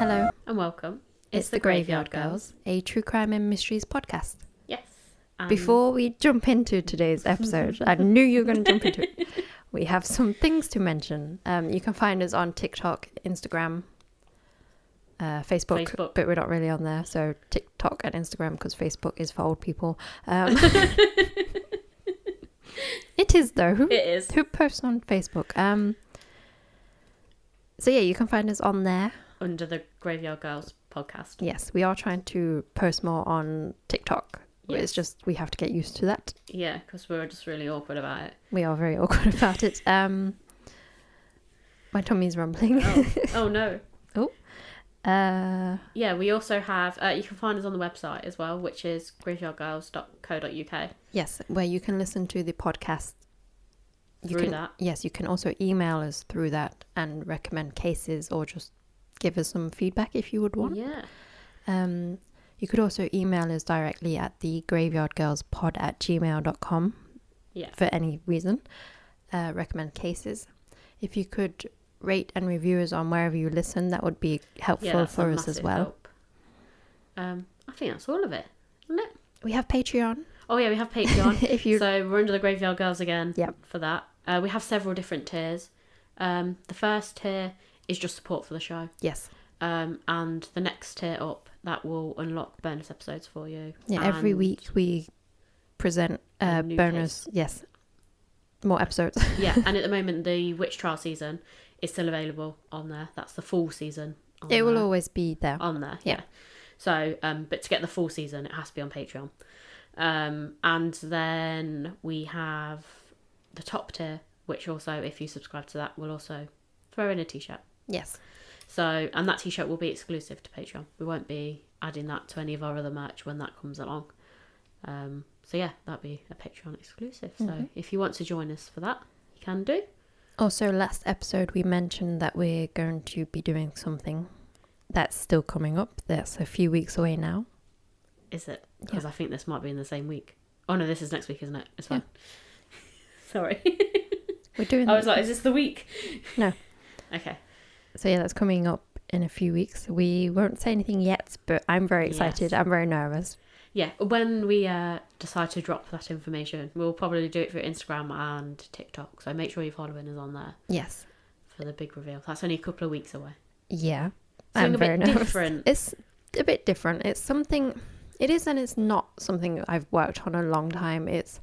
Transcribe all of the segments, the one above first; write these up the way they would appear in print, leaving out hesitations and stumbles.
Hello, and welcome. it's the Graveyard Girls, a true crime and mysteries podcast. Yes. Before we jump into today's episode, I knew you were going to jump into it. We have some things to mention. You can find us on TikTok, Instagram, Facebook, but we're not really on there. So TikTok and Instagram, because Facebook is for old people. It is though. It is. Who posts on Facebook? So yeah, you can find us on there. Under the Graveyard Girls podcast. Yes, we are trying to post more on TikTok. Yes. It's just we have to get used to that. Yeah, because we're just really awkward about it. We are very awkward about it. My tummy's rumbling. Oh no. Oh. Yeah, we also have, you can find us on the website as well, which is graveyardgirls.co.uk. Yes, where you can listen to the podcast. Through that. Yes, you can also email us through that and recommend cases or just give us some feedback if you would want. Yeah. You could also email us directly at the graveyardgirlspod@gmail.com. Yeah. For any reason. Recommend cases. If you could rate and review us on wherever you listen, that would be helpful for us as well. Help. I think that's all of it, isn't it? We have Patreon. Oh yeah, we have Patreon. So we're under the Graveyard Girls again. Yep. For that. We have several different tiers. The first tier is just support for the show. Yes. And the next tier up, that will unlock bonus episodes for you. Yeah, every week we present bonus. Case. Yes. More episodes. Yeah, and at the moment the Witch Trial season is still available on there. That's the full season. It will always be there. On there, yeah. So, but to get the full season, it has to be on Patreon. And then we have the top tier, which also, if you subscribe to that, will also throw in a t-shirt. Yes. So, and that t-shirt will be exclusive to Patreon. We won't be adding that to any of our other merch when that comes along. So yeah, that'll be a Patreon exclusive. So if you want to join us for that, you can do. Also, last episode we mentioned that we're going to be doing something that's still coming up. That's a few weeks away now. Is it? Because I think this might be in the same week. Oh no, this is next week, isn't it? It's fine. Sorry. We're doing I was like, is this the week? No. Okay. So yeah, that's coming up in a few weeks. We won't say anything yet, but I'm very excited. Yes. I'm very nervous. Yeah, when we decide to drop that information, we'll probably do it through Instagram and TikTok. So make sure you're following us on there. Yes. For the big reveal. That's only a couple of weeks away. Yeah. I'm very nervous. Different. It's a bit different. It's something... It is and it's not something I've worked on a long time. It's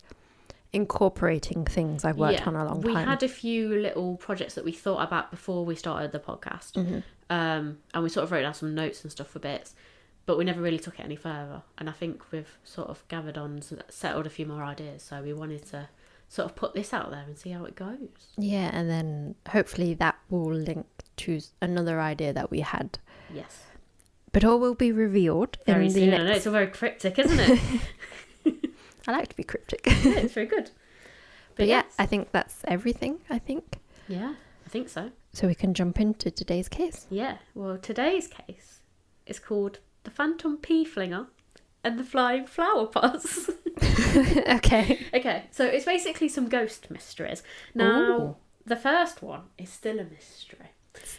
incorporating things I've worked on a long time. We had a few little projects that we thought about before we started the podcast. Mm-hmm. And we sort of wrote down some notes and stuff for bits, but we never really took it any further. And I think we've sort of gathered on, settled a few more ideas. So we wanted to sort of put this out there and see how it goes. Yeah, and then hopefully that will link to another idea that we had. Yes. But all will be revealed very soon. I know, it's all very cryptic, isn't it? I like to be cryptic. Yeah, it's very good. But yeah, I think that's everything, I think. Yeah, I think so. So we can jump into today's case. Yeah, well, today's case is called The Phantom Pea Flinger and the Flying Flowerpots. Okay, so it's basically some ghost mysteries. Now, the first one is still a mystery.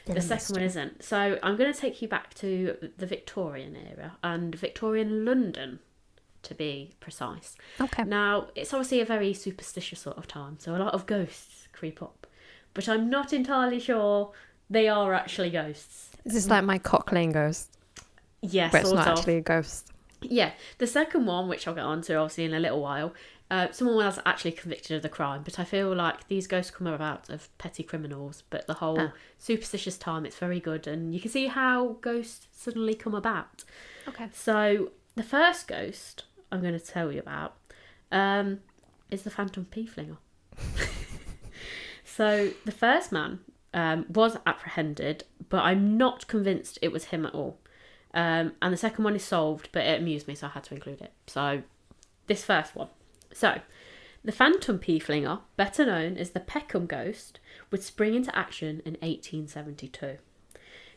The second one isn't. So I'm going to take you back to the Victorian era and Victorian London, to be precise. Okay. Now, it's obviously a very superstitious sort of time, so a lot of ghosts creep up. But I'm not entirely sure they are actually ghosts. Is this like my Cock Lane ghost? Yes, but it's not actually a ghost. Yeah. The second one, which I'll get on to obviously in a little while, someone was actually convicted of the crime, but I feel like these ghosts come about of petty criminals, but the whole superstitious time, it's very good, and you can see how ghosts suddenly come about. Okay. So the first ghost I'm going to tell you about is the Phantom Pea Flinger. So the first man was apprehended, but I'm not convinced it was him at all. And the second one is solved, but it amused me, so I had to include it. So this first one. So, the Phantom Pea Flinger, better known as the Peckham Ghost, would spring into action in 1872.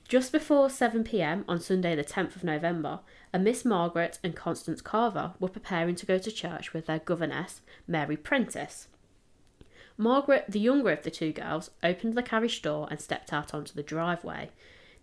Just before 7 p.m. on Sunday the 10th of November, a Miss Margaret and Constance Carver were preparing to go to church with their governess, Mary Prentice. Margaret, the younger of the two girls, opened the carriage door and stepped out onto the driveway.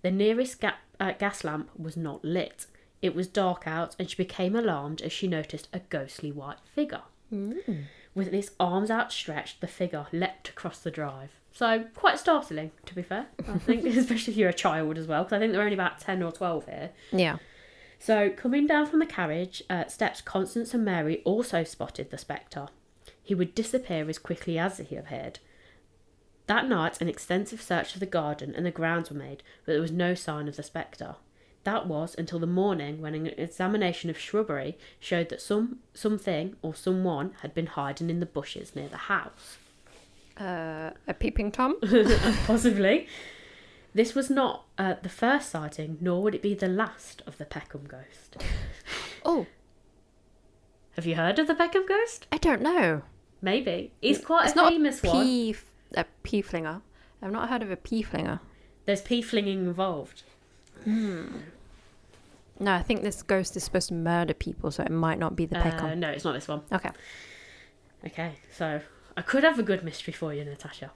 The nearest gas lamp was not lit. It was dark out, and she became alarmed as she noticed a ghostly white figure. Mm. With its arms outstretched, the figure leapt across the drive. So, quite startling, to be fair, I think, especially if you're a child as well, because I think they're only about 10 or 12 here. Yeah. So, coming down from the carriage, steps Constance and Mary also spotted the spectre. He would disappear as quickly as he appeared. That night, an extensive search of the garden and the grounds were made, but there was no sign of the spectre. That was until the morning when an examination of shrubbery showed that something or someone had been hiding in the bushes near the house. A peeping Tom? Possibly. This was not the first sighting, nor would it be the last of the Peckham ghost. Oh. Have you heard of the Peckham ghost? I don't know. Maybe. He's quite it's a not famous a one. A pea flinger. I've not heard of a pea flinger. There's pea flinging involved. No, I think this ghost is supposed to murder people, so it might not be the Peckham. No, it's not this one. Okay, so I could have a good mystery for you, Natasha.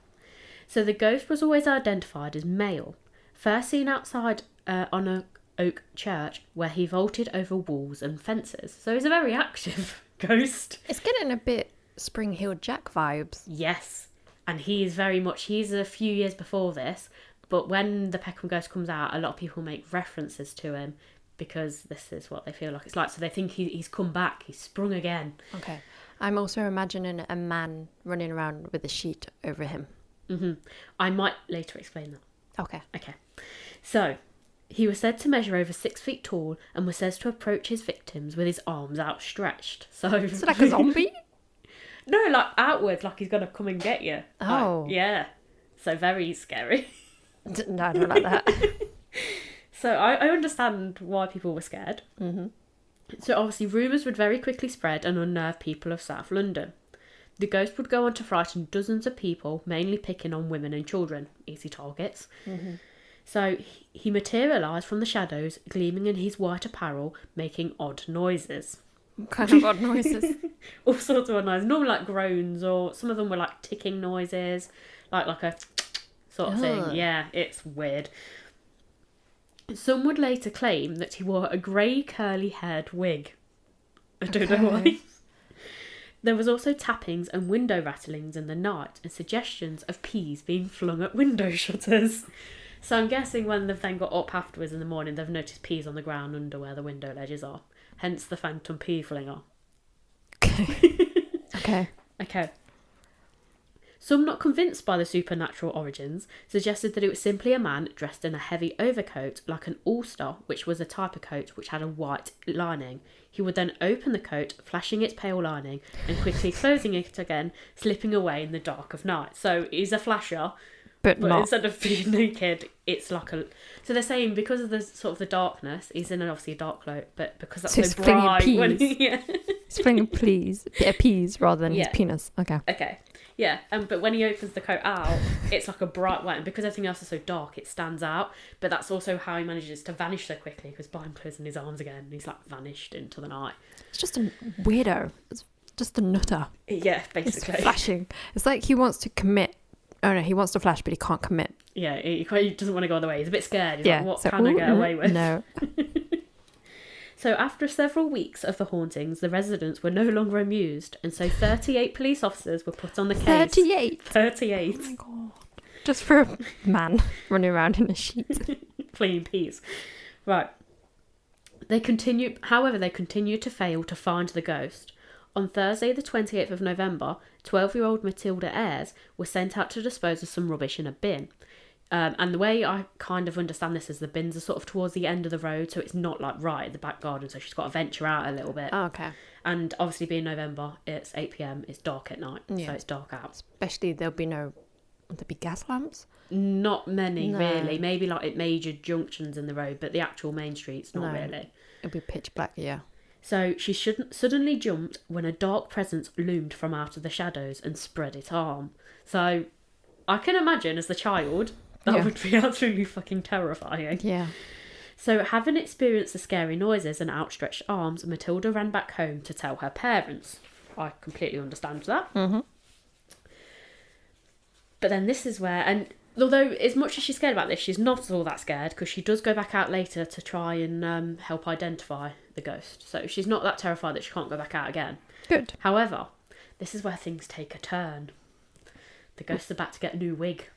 So the ghost was always identified as male, first seen outside on a oak church where he vaulted over walls and fences. So he's a very active ghost. It's getting a bit Spring Hill Jack vibes. Yes, and he's a few years before this, but when the Peckham ghost comes out, a lot of people make references to him because this is what they feel like it's like. So they think he's come back, he's sprung again. Okay. I'm also imagining a man running around with a sheet over him. Mm-hmm. I might later explain that. Okay. So, he was said to measure over 6 feet tall and was said to approach his victims with his arms outstretched. So, is it like a zombie? No, like outwards, like he's going to come and get you. Oh. Yeah. So, very scary. No, I don't like that. So, I understand why people were scared. Mm-hmm. So, obviously, rumours would very quickly spread and unnerve people of South London. The ghost would go on to frighten dozens of people, mainly picking on women and children, easy targets. Mm-hmm. So he materialised from the shadows, gleaming in his white apparel, making odd noises. What kind of odd noises? All sorts of odd noises. Normally like groans, or some of them were like ticking noises, like a sort of thing. Yeah, it's weird. Some would later claim that he wore a grey curly-haired wig. I don't know why. There was also tappings and window rattlings in the night and suggestions of peas being flung at window shutters. So I'm guessing when they've then got up afterwards in the morning, they've noticed peas on the ground under where the window ledges are. Hence the phantom pea flinger. Okay. Some not convinced by the supernatural origins suggested that it was simply a man dressed in a heavy overcoat like an ulster, which was a type of coat which had a white lining. He would then open the coat, flashing its pale lining and quickly closing it again, slipping away in the dark of night. So he's a flasher, but not. instead of being naked, it's like a... So they're saying because of the sort of the darkness, he's in obviously a dark cloak, but because that's so bright... He's flinging peas rather than his penis. Okay. Yeah, but when he opens the coat out, it's like a bright white, and because everything else is so dark, it stands out. But that's also how he manages to vanish so quickly, because by him closing his arms again, he's like vanished into the night. It's just a weirdo. It's just a nutter. Yeah, basically. It's flashing. It's like he wants to commit. Oh no, he wants to flash, but he can't commit. Yeah, he doesn't want to go all the way. He's a bit scared. He's like, what can I get away with? No. So after several weeks of the hauntings, the residents were no longer amused, and so 38 police officers were put on the case. 38? 38. Oh my god. Just for a man running around in a sheet. Flinging peas. Right. However, they continued to fail to find the ghost. On Thursday the 28th of November, 12-year-old Matilda Ayres was sent out to dispose of some rubbish in a bin. And the way I kind of understand this is the bins are sort of towards the end of the road, so it's not like right at the back garden, so she's got to venture out a little bit. Oh, okay. And obviously being November, it's 8 p.m, it's dark at night, so it's dark out. Especially there'll be gas lamps? Not many, really. Maybe like at major junctions in the road, but the actual main streets, not really. It'll be pitch black, yeah. So she suddenly jumped when a dark presence loomed from out of the shadows and spread its arm. So I can imagine as the child... That would be absolutely fucking terrifying. Yeah. So, having experienced the scary noises and outstretched arms, Matilda ran back home to tell her parents. I completely understand that. Mm-hmm. But then this is where, and Although, as much as she's scared about this, she's not all that scared because she does go back out later to try and help identify the ghost. So she's not that terrified that she can't go back out again. Good. However, this is where things take a turn. The ghost's about to get a new wig.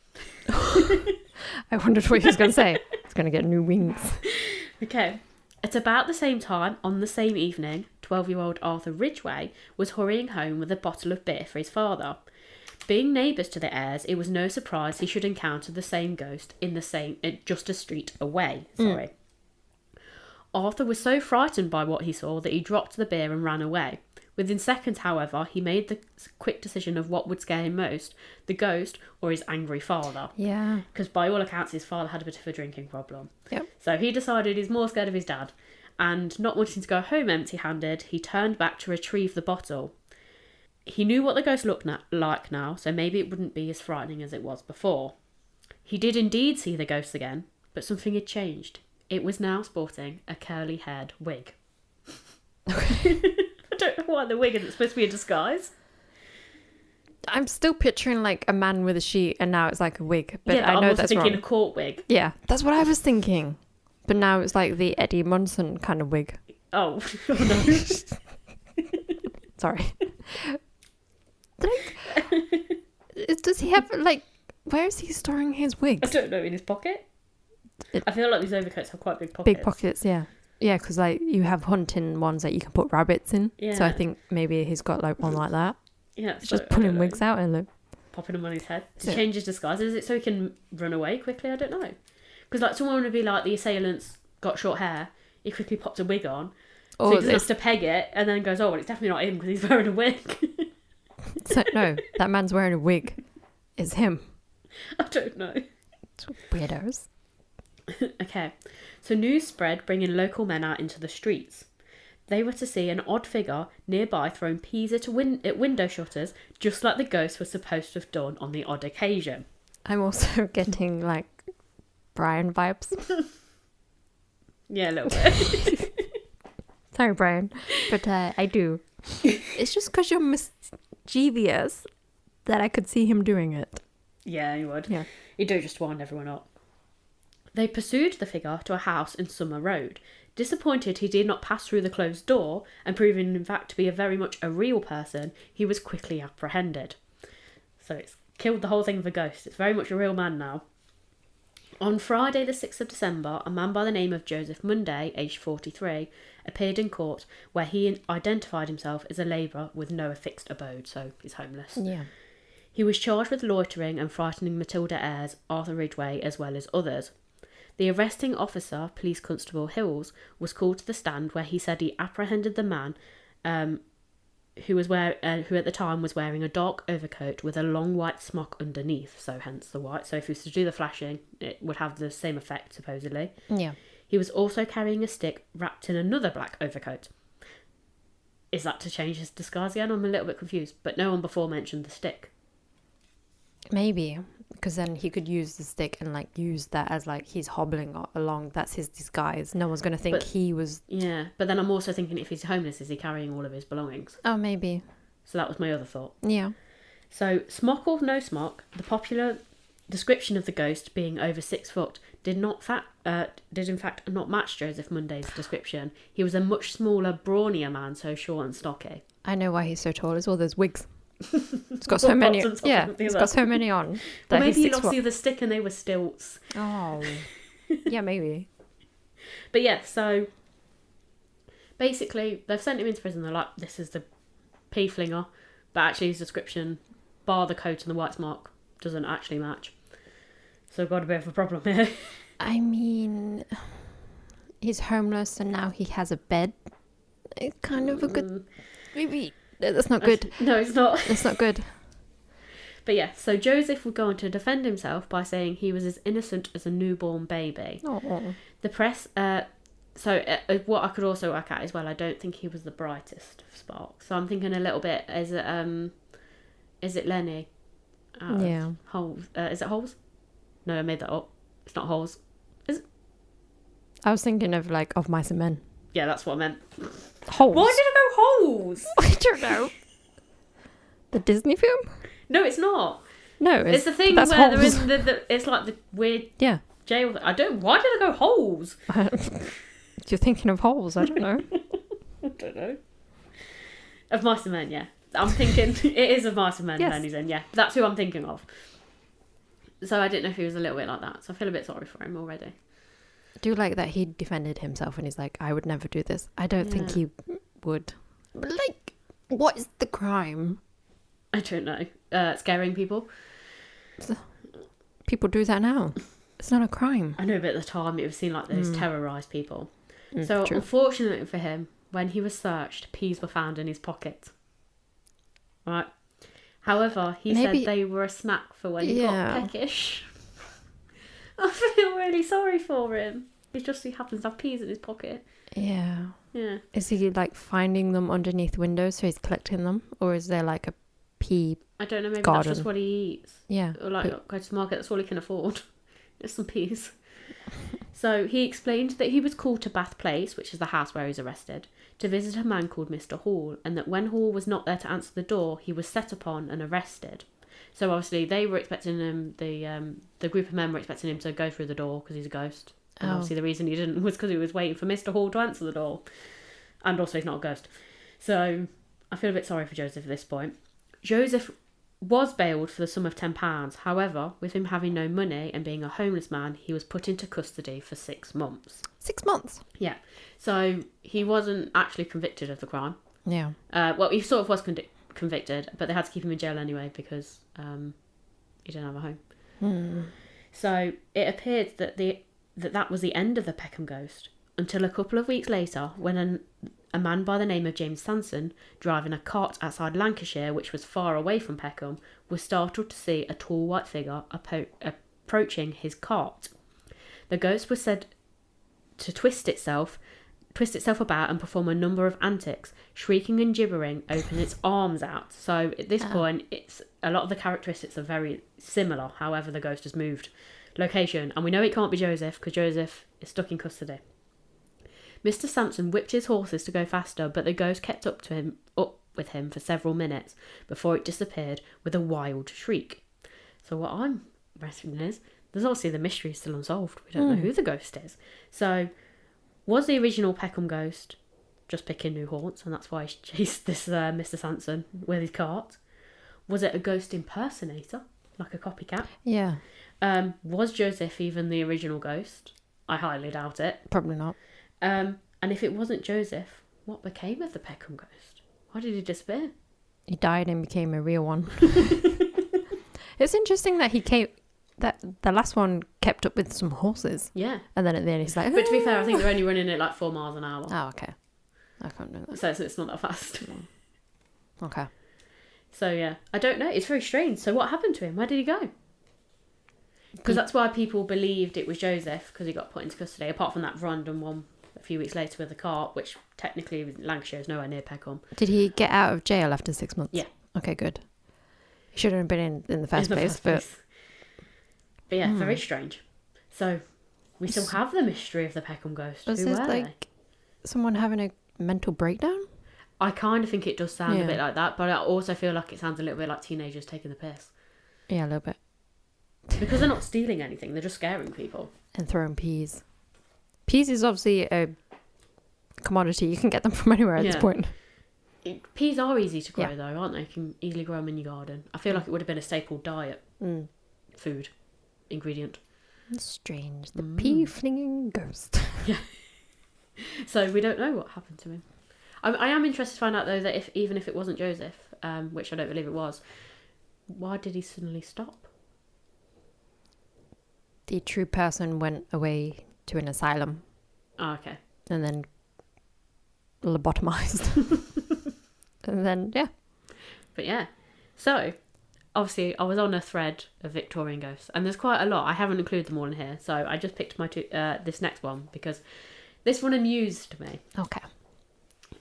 I wondered what he was going to say. It's going to get new wings. Okay. At about the same time, on the same evening, 12-year-old Arthur Ridgway was hurrying home with a bottle of beer for his father. Being neighbours to the heirs, it was no surprise he should encounter the same ghost just a street away. Arthur was so frightened by what he saw that he dropped the beer and ran away. Within seconds, however, he made the quick decision of what would scare him most, the ghost or his angry father. Yeah. Because by all accounts, his father had a bit of a drinking problem. Yep. So he decided he's more scared of his dad. And not wanting to go home empty-handed, he turned back to retrieve the bottle. He knew what the ghost looked like now, so maybe it wouldn't be as frightening as it was before. He did indeed see the ghost again, but something had changed. It was now sporting a curly-haired wig. I don't know why the wig isn't supposed to be a disguise. I'm still picturing like a man with a sheet and now it's like a wig. But yeah, I know I'm also that's thinking wrong. a court wig. Yeah, that's what I was thinking. But now it's like the Eddie Munson kind of wig. Oh, no. Sorry. Does he have like... Where is he storing his I wigs? don't know, in his pocket? I feel like these overcoats have quite big pockets. Big pockets, yeah. Yeah, because like you have hunting ones that you can put rabbits in. Yeah. So I think maybe he's got like one like that. Yeah, He's so, just pulling wigs out and look. popping them on his head to So- change his disguise. Is it so he can run away quickly? I don't know. Because like someone would be like, the assailants got short hair. He quickly popped a wig on. So Or he doesn't this, have to peg it and then goes, oh, well, it's definitely not him because he's wearing a wig. so, no, that man's wearing a wig. It's him. I don't know. Weirdos. Okay, so news spread, bringing local men out into the streets. They were to see an odd figure nearby throwing peas at window shutters, just like the ghost was supposed to have done on the odd occasion. I'm also getting like Brian vibes. Yeah, a little bit. Sorry, Brian, but I do. It's just because you're mischievous that I could see him doing it. Yeah, he would. Yeah. He'd do it just to wind everyone up. They pursued the figure to a house in Summer Road. Disappointed he did not pass through the closed door, and proving in fact to be very much a real person, he was quickly apprehended. So it's killed the whole thing of a ghost. It's very much a real man now. On Friday the 6th of December, a man by the name of Joseph Munday, aged 43, appeared in court where he identified himself as a labourer with no fixed abode, so he's homeless. Yeah. He was charged with loitering and frightening Matilda Ayres, Arthur Ridgway, as well as others. The arresting officer, Police Constable Hills, was called to the stand where he said he apprehended the man who at the time was wearing a dark overcoat with a long white smock underneath, so hence the white. So if he was to do the flashing, it would have the same effect, supposedly. Yeah. He was also carrying a stick wrapped in another black overcoat. Is that to change his disguise again? I'm a little bit confused, but no one before mentioned the stick. Maybe, because then he could use the stick and like use that as like he's hobbling along. That's his disguise. No one's going to think But- he was... Yeah, but then I'm also thinking if he's homeless, is he carrying all of his belongings? Oh, maybe. So that was my other thought. Yeah. So, smock or no smock, the popular description of the ghost being over 6 foot did in fact not match Joseph Munday's description. He was a much smaller, brawnier man, so short and stocky. I know why he's so tall. It's all those wigs. It's got so many. Yeah, it's got so many on. Or That maybe he's he 6 lost foot. the other stick and they were stilts. Oh. Yeah, maybe. But yeah, so basically they've sent him into prison. They're like, this is the Flinger, but actually his description, bar the coat and the white smock, doesn't actually match. So we've got a bit of a problem here. I mean, he's homeless and now he has a bed. It's kind of a good... Maybe... That's not good. No, it's not. That's not good. But yeah, so Joseph would go on to defend himself by saying he was as innocent as a newborn baby. Oh. The press, what I could also work out as well, I don't think he was the brightest of sparks. So I'm thinking a little bit, is it Lenny? Yeah. Holes. Is it Holes? No, I made that up. It's not Holes. I was thinking of like Of Mice and Men. Yeah, that's what I meant. Holes. Why did I go Holes? I don't know. The Disney film? No, it's not. No, It's the thing that's where they're holes. in it's like the weird Yeah. jail. Why did I go holes? You're thinking of holes, I don't know. I don't know. Of Mice and Men, yeah. I'm thinking it is of Mice and Men Yes. then he's in, yeah. That's who I'm thinking of. So I didn't know if he was a little bit like that. So I feel a bit sorry for him already. I do like that he defended himself and he's like, I would never do this. I don't think he would. But like, what is the crime? I don't know. Scaring people. People do that now. It's not a crime. I know, but at the time it was seen like those terrorised people. So true. unfortunately for him, when he was searched, peas were found in his pocket. Right. However, he said they were a snack for when he got peckish. I feel really sorry for him. He happens to have peas in his pocket. Yeah. Yeah. Is he like finding them underneath windows so he's collecting them? Or is there like a pea I don't know, maybe garden? that's just what he eats. Yeah. Or like go to the market, that's all he can afford. Just some peas. So he explained that he was called to Bath Place, which is the house where he was arrested, to visit a man called Mr. Hall, and that when Hall was not there to answer the door, he was set upon and arrested. So obviously they were expecting him, the group of men were expecting him to go through the door because he's a ghost. And obviously the reason he didn't was because he was waiting for Mr. Hall to answer the door. And also he's not a ghost. So I feel a bit sorry for Joseph at this point. Joseph was bailed for the sum of £10. However, with him having no money and being a homeless man, he was put into custody for 6 months. 6 months? Yeah. So he wasn't actually convicted of the crime. Yeah. Well, he sort of was convicted, but they had to keep him in jail anyway because he didn't have a home. So it appeared that that was the end of the Peckham ghost until a couple of weeks later when a man by the name of James Sanson, driving a cart outside Lancashire, which was far away from Peckham, was startled to see a tall white figure approaching his cart. The ghost was said to twist itself about and perform a number of antics, shrieking and gibbering, open its arms out. So at this point, it's a lot of the characteristics are very similar. However, the ghost has moved location, and we know it can't be Joseph because Joseph is stuck in custody. Mr. Sampson whipped his horses to go faster, but the ghost kept up with him for several minutes before it disappeared with a wild shriek. So what I'm wrestling is, there's obviously the mystery still unsolved. We don't know who the ghost is. So was the original Peckham ghost just picking new haunts, and that's why he chased this Mr. Sampson with his cart? Was it a ghost impersonator, like a copycat? Yeah. Was Joseph even the original ghost? I highly doubt it. Probably not. And if it wasn't Joseph, what became of the Peckham ghost? Why did he disappear? He died and became a real one. It's interesting that that the last one kept up with some horses. Yeah. And then at the end he's like... But to be fair, I think they're only running it like 4 miles an hour. Oh, okay. I can't do that. So it's not that fast. Okay. So yeah, I don't know. It's very strange. So what happened to him? Where did he go? Because that's why people believed it was Joseph, because he got put into custody, apart from that random one a few weeks later with the cart, which technically Lancashire is nowhere near Peckham. Did he get out of jail after 6 months? Yeah. Okay, good. He shouldn't have been in the first place. But yeah, very strange. So we still have the mystery of the Peckham ghost. Was this like someone having a mental breakdown? I kind of think it does sound a bit like that, but I also feel like it sounds a little bit like teenagers taking the piss. Yeah, a little bit. Because they're not stealing anything, they're just scaring people. And throwing peas. Peas is obviously a commodity. You can get them from anywhere at this point. Peas are easy to grow though, aren't they? You can easily grow them in your garden. I feel like it would have been a staple diet food ingredient. It's strange. The pea flinging ghost. Yeah. So we don't know what happened to him. I am interested to find out though that even if it wasn't Joseph, which I don't believe it was, why did he suddenly stop? The true person went away to an asylum. Oh, okay. And then lobotomized. And then, yeah. But yeah. So, obviously, I was on a thread of Victorian ghosts. And there's quite a lot. I haven't included them all in here. So, I just picked this next one because this one amused me. Okay.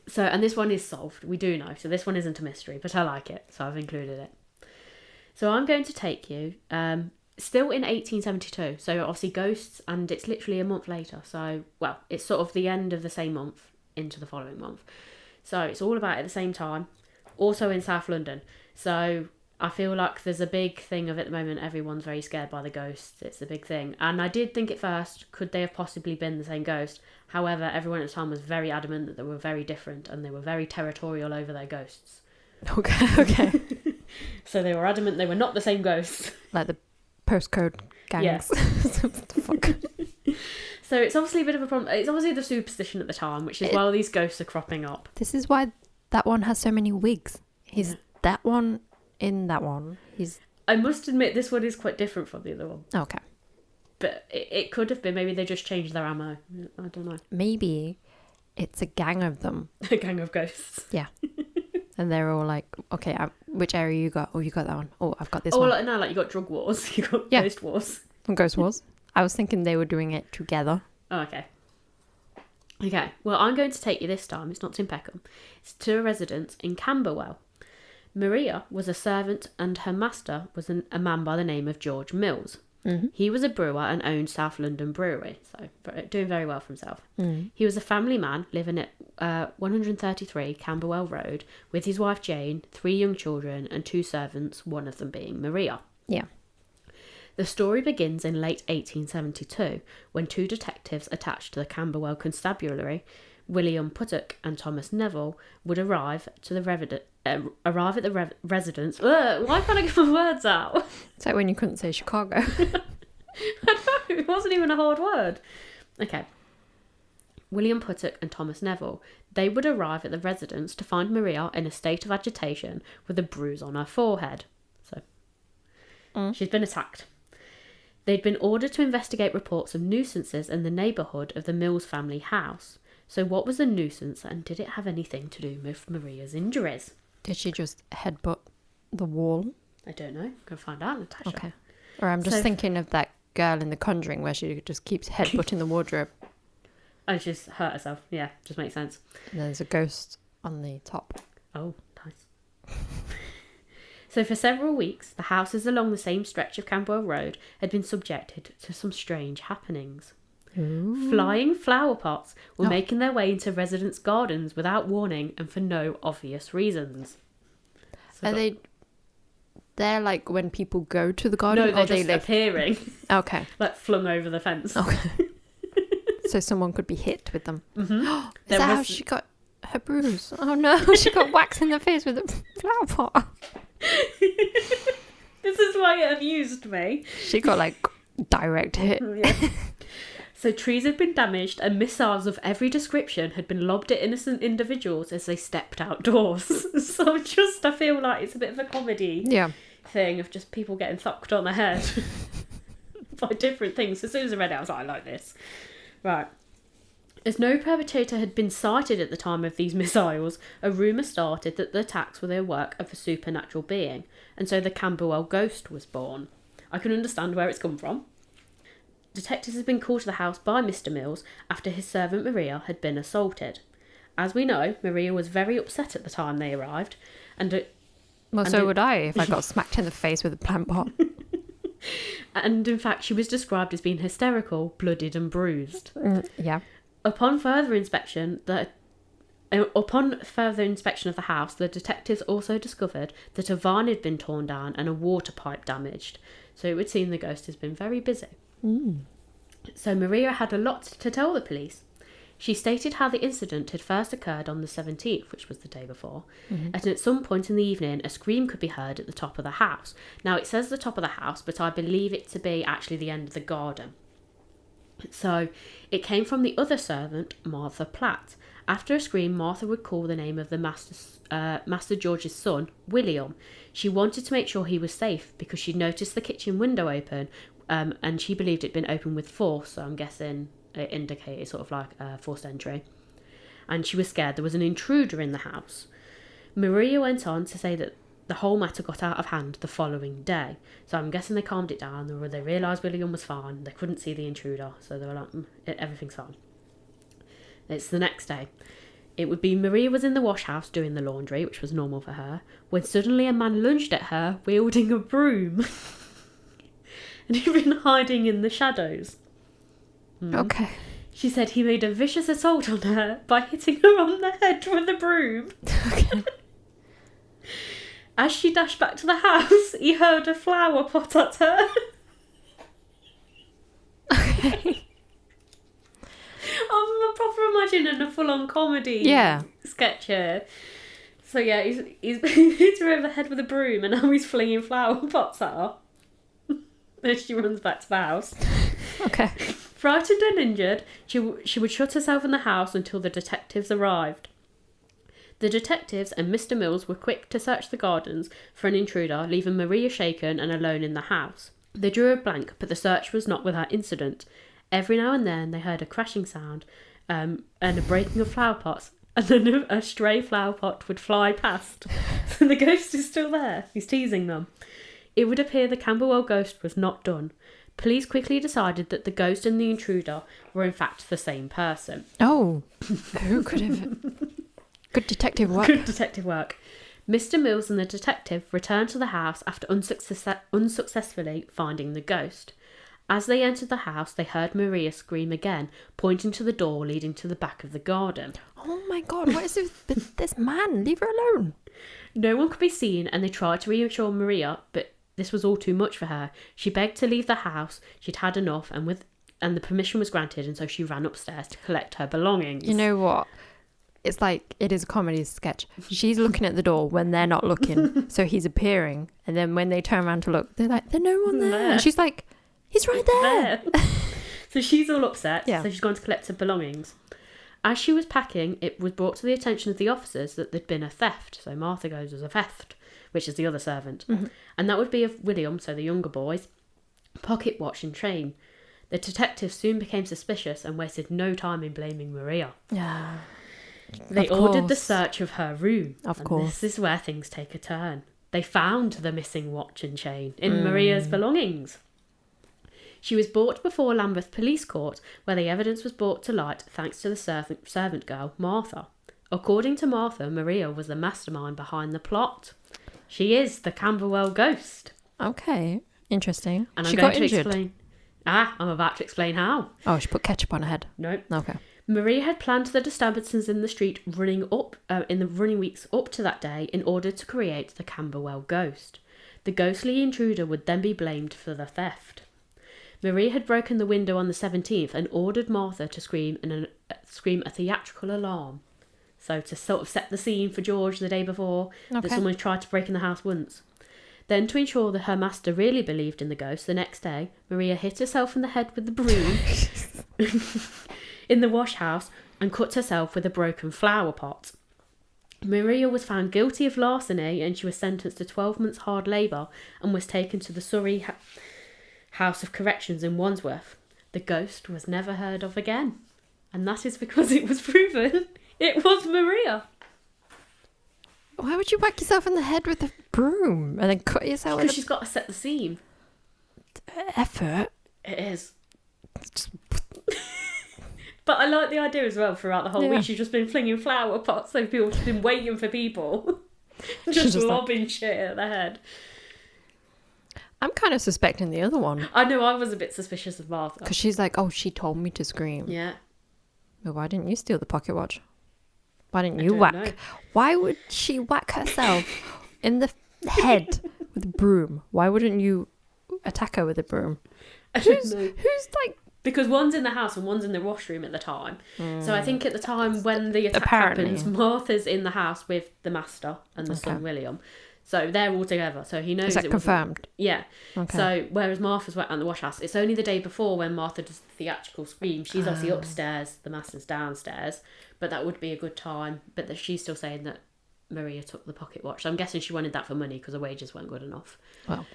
So, and this one is solved. We do know. So, this one isn't a mystery. But I like it. So, I've included it. So, I'm going to take you... still in 1872, so obviously ghosts, and it's literally a month later. So, well, it's sort of the end of the same month into the following month. So it's all about at the same time. Also in South London. So I feel like there's a big thing of at the moment, everyone's very scared by the ghosts. It's a big thing. And I did think at first, could they have possibly been the same ghost? However, everyone at the time was very adamant that they were very different and they were very territorial over their ghosts. Okay. So they were adamant they were not the same ghosts. Like the postcode gangs. Yes. What the fuck? So it's obviously a bit of a problem. It's obviously the superstition at the time, which is why all these ghosts are cropping up. This is why that one has so many wigs. He's that one in that one. I must admit, this one is quite different from the other one. Okay. But it could have been. Maybe they just changed their ammo. I don't know. Maybe it's a gang of them. A gang of ghosts. Yeah. And they're all like, okay, which area you got? Oh, you got that one. Oh, I've got this one. Oh, no, like you got drug wars. You got ghost wars. Ghost wars. I was thinking they were doing it together. Oh, okay. Okay, well, I'm going to take you this time. It's not to Peckham. It's to a residence in Camberwell. Maria was a servant and her master was a man by the name of George Mills. Mm-hmm. He was a brewer and owned South London Brewery, so doing very well for himself. Mm. He was a family man living at 133 Camberwell Road with his wife Jane, 3 young children and 2 servants, one of them being Maria. Yeah. The story begins in late 1872 when 2 detectives attached to the Camberwell Constabulary, William Puttock and Thomas Neville, would arrive at the residence. Why can't I get my words out? It's like when you couldn't say Chicago. I know, it wasn't even a hard word. Okay. William Puttock and Thomas Neville, they would arrive at the residence to find Maria in a state of agitation with a bruise on her forehead. So, she's been attacked. They'd been ordered to investigate reports of nuisances in the neighbourhood of the Mills family house. So what was a nuisance and did it have anything to do with Maria's injuries? Did she just headbutt the wall? I don't know. Go find out, Natasha. Okay. Or I'm just thinking of that girl in The Conjuring where she just keeps headbutting the wardrobe. Oh, she's hurt herself. Yeah, just makes sense. And there's a ghost on the top. Oh, nice. So for several weeks, the houses along the same stretch of Camberwell Road had been subjected to some strange happenings. Ooh. Flying flowerpots were making their way into residents' gardens without warning and for no obvious reasons. So they're like when people go to the garden? No, they're just appearing. Okay. Like flung over the fence. Okay. So someone could be hit with them. Mm-hmm. Is that how she got her bruise? Oh no, she got whacked in the face with a flower pot. This is why it amused me. She got like direct hit. Yeah. So trees had been damaged and missiles of every description had been lobbed at innocent individuals as they stepped outdoors. So I feel like it's a bit of a comedy thing of just people getting thucked on the head by different things. As soon as I read it, I was like, I like this. Right. As no perpetrator had been sighted at the time of these missiles, a rumour started that the attacks were the work of a supernatural being, and so the Camberwell ghost was born. I can understand where it's come from. Detectives had been called to the house by Mr. Mills after his servant Maria had been assaulted. As we know, Maria was very upset at the time they arrived, would I if I got smacked in the face with a plant pot. And in fact, she was described as being hysterical, blooded and bruised. Yeah. Upon further inspection of the house, the detectives also discovered that a vine had been torn down and a water pipe damaged. So it would seem the ghost has been very busy. So Maria had a lot to tell the police. She stated how the incident had first occurred on the 17th, which was the day before, and at some point in the evening a scream could be heard at the top of the house. Now it says the top of the house, but I believe it to be actually the end of the garden. So it came from the other servant, Martha Platt. After a scream, Martha would call the name of the Master George's son, William. She wanted to make sure he was safe because she'd noticed the kitchen window open, and she believed it'd been opened with force, so I'm guessing it indicated sort of like forced entry. And she was scared there was an intruder in the house. Maria went on to say that the whole matter got out of hand the following day. So I'm guessing they calmed it down, or they realised William was fine, they couldn't see the intruder, so they were like, everything's fine. It's the next day. It would be Maria was in the wash house doing the laundry, which was normal for her, when suddenly a man lunged at her, wielding a broom. And he'd been hiding in the shadows. Okay. She said he made a vicious assault on her by hitting her on the head with a broom. Okay. As she dashed back to the house, he hurled a flower pot at her. Okay. I'm proper imagining a full-on comedy sketch here. So yeah, he's hit her over the head with a broom, and now he's flinging flower pots at her. Then she runs back to the house. Okay. Frightened and injured, she would shut herself in the house until the detectives arrived. The detectives and Mr. Mills were quick to search the gardens for an intruder, leaving Maria shaken and alone in the house. They drew a blank, but the search was not without incident. Every now and then they heard a crashing sound and a breaking of flower pots, and then a stray flower pot would fly past. So the ghost is still there. He's teasing them. It would appear the Camberwell ghost was not done. Police quickly decided that the ghost and the intruder were in fact the same person. Oh, who could have... Good detective work. Good detective work. Mr. Mills and the detective returned to the house after unsuccessfully finding the ghost. As they entered the house, they heard Maria scream again, pointing to the door leading to the back of the garden. Oh my God, what is this man? Leave her alone. No one could be seen, and they tried to reassure Maria, but this was all too much for her. She begged to leave the house. She'd had enough, and the permission was granted, and so she ran upstairs to collect her belongings. You know what? It's like, it is a comedy sketch. She's looking at the door when they're not looking. So he's appearing. And then when they turn around to look, they're like, there's no one there. And she's like, he's right there. So she's all upset. Yeah. So she's gone to collect her belongings. As she was packing, it was brought to the attention of the officers that there'd been a theft. So Martha goes as a theft, which is the other servant. Mm-hmm. And that would be of William, so the younger boy's, pocket watch and chain. The detectives soon became suspicious and wasted no time in blaming Maria. Yeah. They ordered the search of her room. Of course. This is where things take a turn. They found the missing watch and chain in Maria's belongings. She was brought before Lambeth Police Court, where the evidence was brought to light thanks to the servant girl, Martha. According to Martha, Maria was the mastermind behind the plot. She is the Camberwell ghost. Okay, interesting. And I'm going to explain. I'm about to explain how. Oh, she put ketchup on her head. Nope. Okay. Maria had planned the disturbances in the street in the running weeks up to that day in order to create the Camberwell ghost. The ghostly intruder would then be blamed for the theft. Maria had broken the window on the 17th and ordered Martha to scream a theatrical alarm. So to sort of set the scene for George the day before, that someone tried to break in the house once. Then, to ensure that her master really believed in the ghost, the next day, Maria hit herself in the head with the broom in the wash house and cut herself with a broken flower pot. Maria was found guilty of larceny, and she was sentenced to 12 months hard labour and was taken to the Surrey House of Corrections in Wandsworth. The ghost was never heard of again, and that is because it was proven it was Maria. Why would you whack yourself in the head with a broom and then cut yourself? Because she's got to set the scene. Effort. It is. But I like the idea as well. Throughout the whole week, she's just been flinging flower pots, so people have been waiting for people. just lobbing shit at their head. I'm kind of suspecting the other one. I know, I was a bit suspicious of Martha. Because she's like, oh, she told me to scream. Yeah. Well, why didn't you steal the pocket watch? Why didn't you whack? Know. Why would she whack herself in the head with a broom? Why wouldn't you attack her with a broom? Who's like... Because one's in the house and one's in the washroom at the time. So I think at the time when the attack happens, Martha's in the house with the master and the son William. So they're all together. So he knows. Is that confirmed? Yeah. Okay. So whereas Martha's at the wash house, it's only the day before when Martha does the theatrical scream. She's obviously upstairs, the master's downstairs. But that would be a good time. But she's still saying that Maria took the pocket watch. So I'm guessing she wanted that for money because her wages weren't good enough. Well.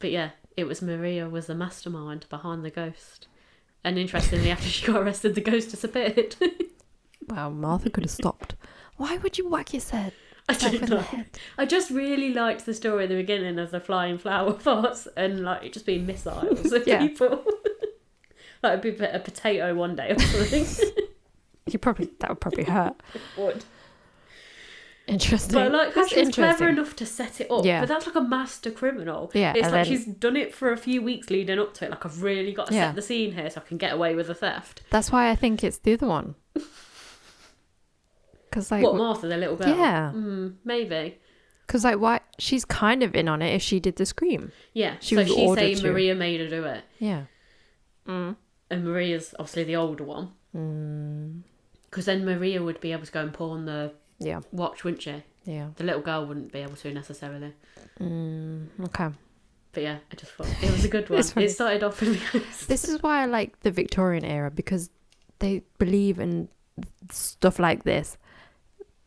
But yeah, it was Maria was the mastermind behind the ghost. And interestingly, after she got arrested, the ghost disappeared. Wow, Martha could have stopped. Why would you whack your head? I don't know. I just really liked the story at the beginning of the flying flower pots and like it just being missiles of people. Like it'd be a potato one day or something. That would probably hurt. It would. Interesting. But like how she was clever enough to set it up. Yeah. But that's like a master criminal. Yeah. It's like she's done it for a few weeks leading up to it. Like I've really got to set the scene here so I can get away with the theft. That's why I think it's the other one. Because like Martha, the little girl? Yeah. Maybe. Because like, why? She's kind of in on it if she did the scream. Yeah. She so was she's ordered saying to. Maria made her do it. Yeah. And Maria's obviously the older one. Because then Maria would be able to go and pawn the watch, wouldn't she? Yeah. The little girl wouldn't be able to necessarily. Okay. But yeah, I just thought it was a good one. It started off with the ghost. This is why I like the Victorian era, because they believe in stuff like this.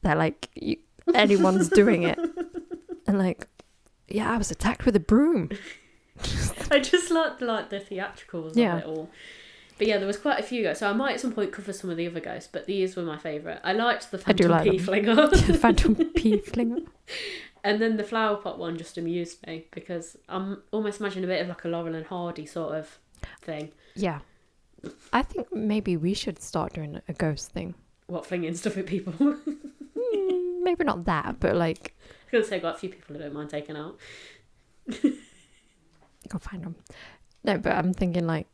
That like anyone's doing it. And like, yeah, I was attacked with a broom. I just like the theatricals of it all. But yeah, there was quite a few ghosts. So I might at some point cover some of the other ghosts, but these were my favourite. I liked the Phantom Pea Flinger. The Phantom Pea Flinger. And then the Flowerpot one just amused me because I'm almost imagining a bit of like a Laurel and Hardy sort of thing. Yeah. I think maybe we should start doing a ghost thing. What, flinging stuff at people? Maybe not that, but like... I was going to say I've got a few people I don't mind taking out. Go find them. No, but I'm thinking like,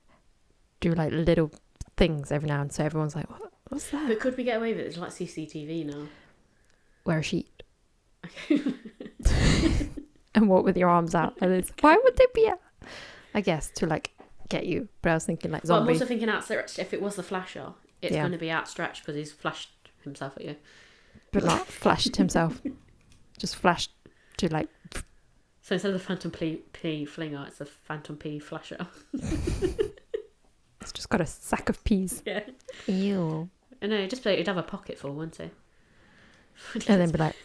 do like little things every now and so everyone's like, what's that? But could we get away with it? It's like CCTV now. Wear a sheet. And walk with your arms out. Why would they be I guess to like get you, but I was thinking like zombie. Well, I'm also thinking outstretched. If it was the flasher, it's going to be outstretched because he's flashed himself at you, but not flashed himself, just flashed to like. So instead of the Phantom Pea Flinger, it's the Phantom Pea Flasher. It's just got a sack of peas. Yeah. Ew. I know, just it'd have a pocket full, wouldn't it? And then be like,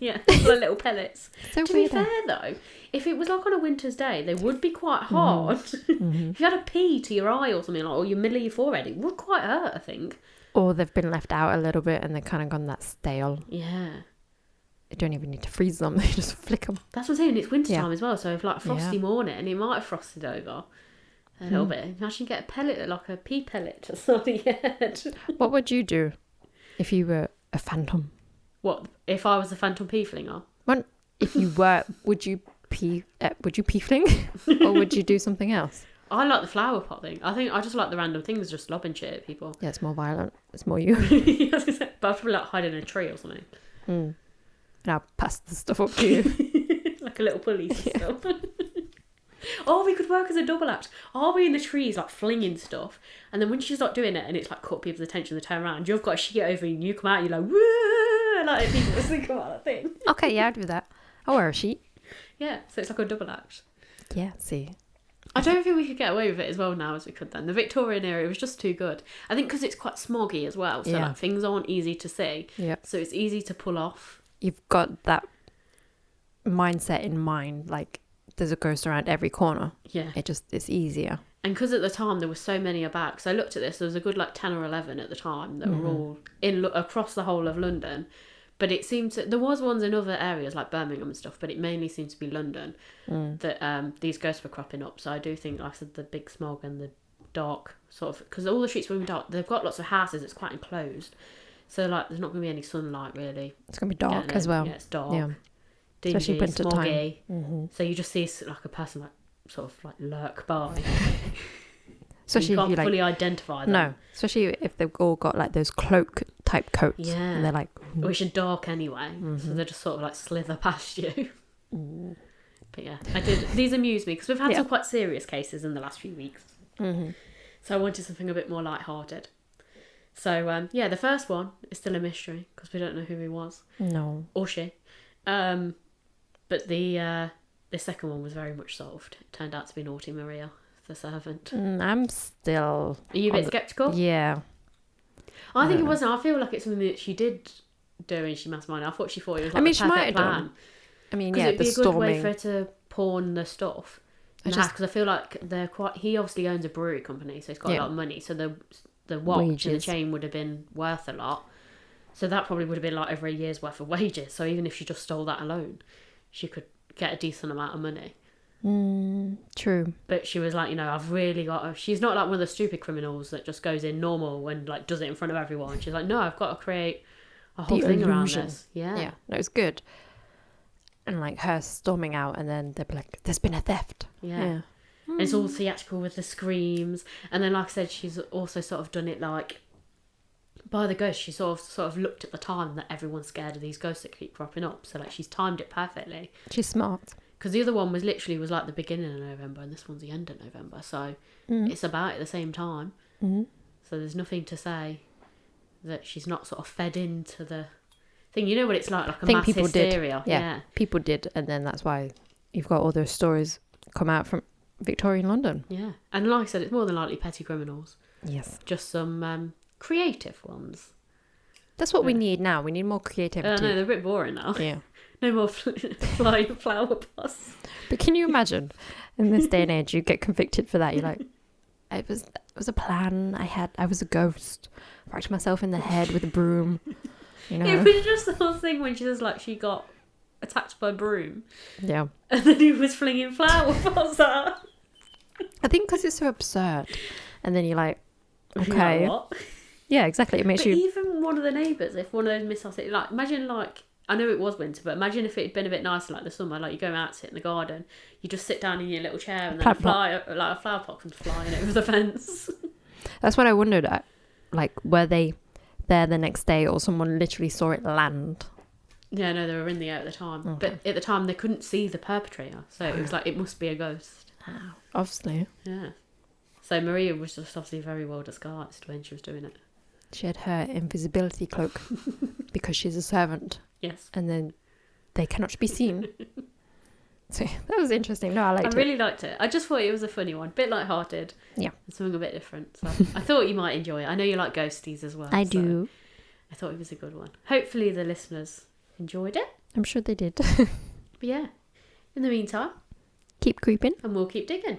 yeah, like little pellets. So to be fair though, if it was like on a winter's day, they would be quite hard. If you had a pea to your eye or something, like, or your middle of your forehead, it would quite hurt, I think. Or they've been left out a little bit and they've kind of gone that stale. Yeah. You don't even need to freeze them; they just flick them. That's what I'm saying. It's winter time as well, so if like a frosty morning, and it might have frosted over a little bit. Imagine get a pellet, like a pea pellet, just on your head. What would you do if you were a phantom? What if I was a Phantom Pea Flinger? Well, if you were, would you pea fling, or would you do something else? I like the flower pot thing. I think I just like the random things, just lobbing shit at people. Yeah, it's more violent. It's more you. But I'd probably like hide in a tree or something. And I'll pass the stuff up to you. Like a little police stuff. Or we could work as a double act. Are we in the trees like flinging stuff? And then when she's not doing it and it's like caught people's attention, they turn around, you've got a sheet over you and you come out, you're like, woo! Like people just think about that thing. Okay, yeah, I'd do that. I'll wear a sheet. Yeah, so it's like a double act. Yeah, see. I don't think we could get away with it as well now as we could then. The Victorian era was just too good. I think because it's quite smoggy as well, so like things aren't easy to see. Yeah. So it's easy to pull off. You've got that mindset in mind, like there's a ghost around every corner. Yeah. It's easier. And because at the time there were so many about, because I looked at this, there was a good like 10 or 11 at the time that were all in across the whole of London. But it seemed to, there was ones in other areas like Birmingham and stuff, but it mainly seemed to be London that these ghosts were cropping up. So I do think, like I said, the big smog and the dark sort of, because all the streets were in dark, they've got lots of houses, it's quite enclosed. So like there's not going to be any sunlight really. It's going to be dark as well. Yeah, it's dark. Yeah. Dingy, especially winter smoggy. time. So you just see like a person like sort of like lurk by. Especially you can't if you fully identify them. No, especially if they've all got like those cloak type coats. Yeah. And they're like... Which are dark anyway. So they just sort of like slither past you. But yeah, these amuse me because we've had some quite serious cases in the last few weeks. So I wanted something a bit more lighthearted. So yeah, the first one is still a mystery because we don't know who he was. No. Or she. But the second one was very much solved. It turned out to be Naughty Maria, the servant. I'm still... Are you a bit sceptical? Yeah. I think it wasn't. I feel like it's something that she did do and she masterminded. I thought she thought it was like the perfect plan. I mean, yeah, it'd be a good way for her to pawn the stuff. Because I feel like they're quite... He obviously owns a brewery company, so he's got a lot of money. So the watch and the chain would have been worth a lot. So that probably would have been like over a year's worth of wages. So even if she just stole that alone, she could get a decent amount of money. True. But she was like, I've really got... She's not like one of the stupid criminals that just goes in normal and like does it in front of everyone. She's like, no, I've got to create a whole thing around this. Yeah. Yeah, no, it's good. And like her storming out and then they'd be like, there's been a theft. Yeah. And it's all theatrical with the screams. And then like I said, she's also sort of done it like by the ghost, she sort of looked at the time that everyone's scared of these ghosts that keep cropping up. So like she's timed it perfectly. She's smart. Because the other one was like the beginning of November, and this one's the end of November. So it's about at the same time. Mm. So there's nothing to say that she's not sort of fed into the thing. You know what it's like a mass hysteria. Yeah, people did, and then that's why you've got all those stories come out from Victorian London. Yeah, and like I said, it's more than likely petty criminals. Yes. Just some creative ones. That's what we need now. We need more creativity. No, they're a bit boring now. Yeah. No more flying flower pots. But can you imagine, in this day and age, you get convicted for that? You're like, it was a plan. I was a ghost. Whacked myself in the head with a broom. You know. It was just the whole thing when she was like, she got attacked by a broom. Yeah. And then he was flinging flower pots at her. I think because it's so absurd. And then you're like, okay. You know what? Yeah, exactly. It makes but you... even one of the neighbours, if one of those missiles, like, imagine like, I know it was winter, but imagine if it had been a bit nicer like the summer, like you go out, sit in the garden, you just sit down in your little chair and then a flower pot comes flying over the fence. That's what I wondered. Like, were they there the next day or someone literally saw it land? Yeah, no, they were in the air at the time. Okay. But at the time, they couldn't see the perpetrator. So it was like, it must be a ghost. Obviously. Yeah. So Maria was just obviously very well disguised when she was doing it. She had her invisibility cloak because she's a servant. Yes. And then they cannot be seen. So that was interesting. No, I liked it. I really liked it. I just thought it was a funny one. Bit light-hearted. Yeah. And something a bit different. So I thought you might enjoy it. I know you like ghosties as well. I do. I thought it was a good one. Hopefully the listeners enjoyed it. I'm sure they did. But yeah. In the meantime, keep creeping. And we'll keep digging.